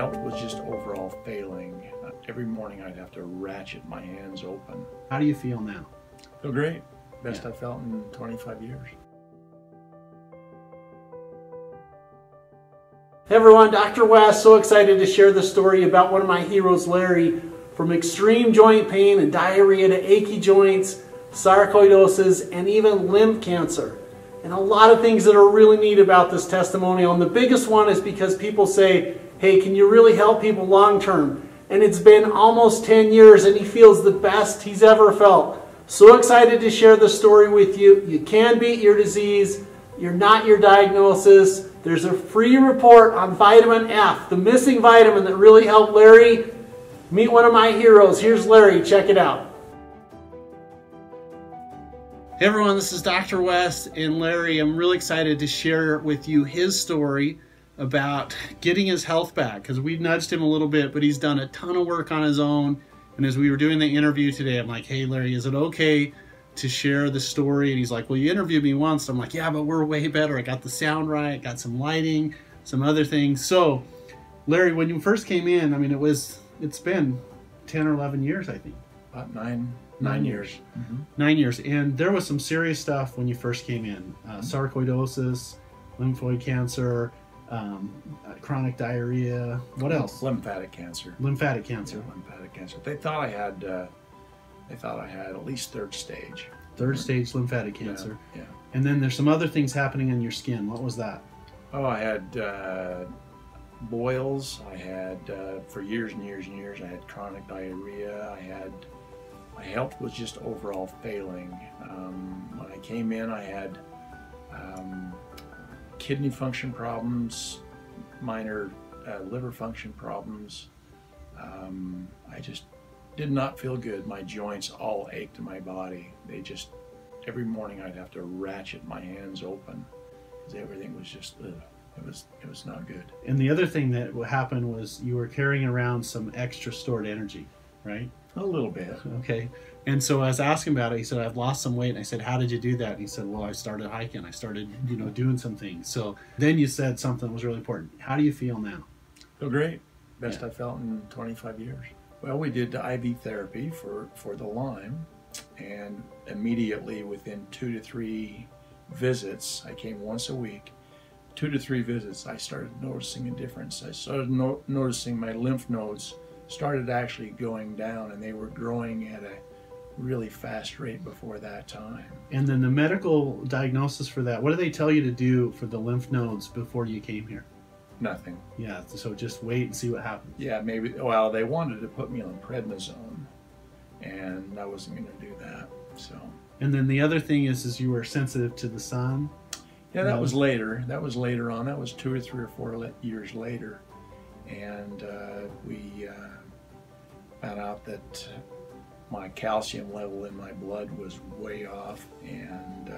health was just overall failing. Every morning I'd have to ratchet my hands open. How do you feel now? Feel great. Best I've felt in 25 years. Hey everyone, Dr. West, so excited to share the story about one of my heroes, Larry, from extreme joint pain and diarrhea to achy joints, sarcoidosis, and even lymph cancer. And a lot of things that are really neat about this testimonial. And the biggest one is because people say, hey, can you really help people long term? And it's been almost 10 years and he feels the best he's ever felt. So excited to share the story with you. You can beat your disease. You're not your diagnosis. There's a free report on vitamin F, the missing vitamin that really helped Larry. Meet one of my heroes. Here's Larry. Check it out. Hey everyone, this is Dr. West and Larry. I'm really excited to share with you his story about getting his health back, because we nudged him a little bit, but he's done a ton of work on his own. And as we were doing the interview today, I'm like, hey Larry, is it okay to share the story? And he's like, well, you interviewed me once. I'm like, yeah, but we're way better. I got the sound right, got some lighting, some other things. So Larry, when you first came in, I mean, it's been 10 or 11 years, I think. About nine years. Mm-hmm. 9 years. And there was some serious stuff when you first came in. Sarcoidosis, lymphoid cancer, chronic diarrhea. What else? Lymphatic cancer. Lymphatic cancer. Yeah, lymphatic cancer. They thought I had at least third stage. Third stage lymphatic cancer. Yeah. And then there's some other things happening in your skin. What was that? Oh, I had boils. I had for years and years and years. I had chronic diarrhea. My health was just overall failing. When I came in, I had kidney function problems, minor liver function problems. I just did not feel good. My joints all ached in my body. Every morning I'd have to ratchet my hands open because everything was just, it was not good. And the other thing that happened was you were carrying around some extra stored energy, right? A little bit. Okay. And so I was asking about it. He said, I've lost some weight. And I said, how did you do that? And he said, well, I started hiking. I started, doing some things. So then you said something that was really important. How do you feel now? Feel great. Best I've felt in 25 years. Well, we did IV therapy for the Lyme, and immediately within 2 to 3 visits, I came once a week, 2 to 3 visits, I started noticing a difference. I started noticing my lymph nodes started actually going down, and they were growing at a really fast rate before that time. And then the medical diagnosis for that, what did they tell you to do for the lymph nodes before you came here? Nothing. Yeah, so just wait and see what happens. Yeah, maybe, well, they wanted to put me on prednisone, and I wasn't going to do that, so. And then the other thing is you were sensitive to the sun? Yeah, that was later. That was later on. That was 2 or 3 or 4 years later. And we found out that my calcium level in my blood was way off, and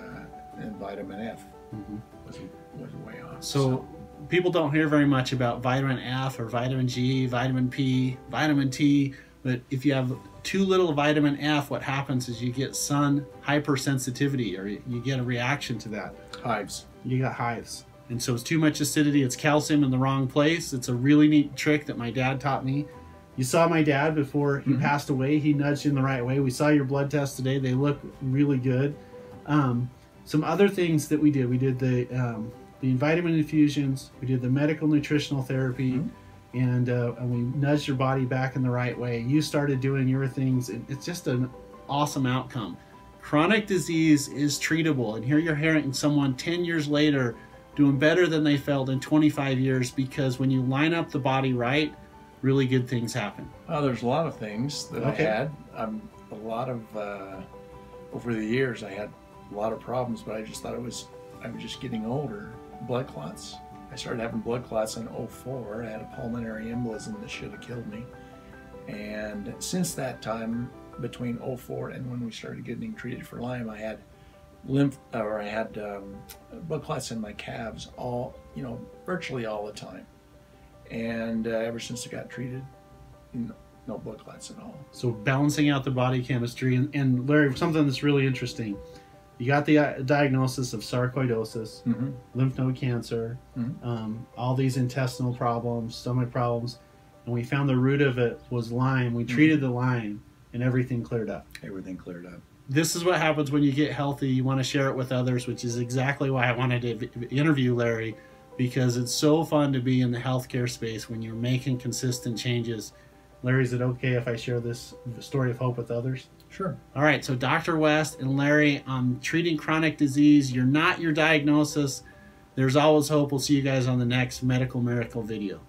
vitamin F was way off. So people don't hear very much about vitamin F or vitamin G, vitamin P, vitamin T, but if you have too little vitamin F, what happens is you get sun hypersensitivity, or you get a reaction to that. Hives. You got hives. And so it's too much acidity, it's calcium in the wrong place. It's a really neat trick that my dad taught me. You saw my dad before he passed away. He nudged you in the right way. We saw your blood tests today. They look really good. Some other things that we did the vitamin infusions, we did the medical nutritional therapy, and we nudged your body back in the right way. You started doing your things, and it's just an awesome outcome. Chronic disease is treatable, and here you're hearing someone 10 years later doing better than they felt in 25 years, because when you line up the body right, really good things happen. There's a lot of things that I had. Over the years, I had a lot of problems, but I just thought I was just getting older. Blood clots. I started having blood clots in 2004. I had a pulmonary embolism that should have killed me. And since that time, between 2004 and when we started getting treated for Lyme, I had blood clots in my calves virtually all the time. And ever since I got treated, no blood clots at all. So balancing out the body chemistry. And Larry, something that's really interesting, you got the diagnosis of sarcoidosis, lymph node cancer, all these intestinal problems, stomach problems, and we found the root of it was Lyme. We treated the Lyme, and everything cleared up. Everything cleared up. This is what happens when you get healthy. You want to share it with others, which is exactly why I wanted to interview Larry, because it's so fun to be in the healthcare space when you're making consistent changes. Larry, is it okay if I share this story of hope with others? Sure. All right, so Dr. West and Larry on treating chronic disease. You're not your diagnosis. There's always hope. We'll see you guys on the next Medical Miracle video.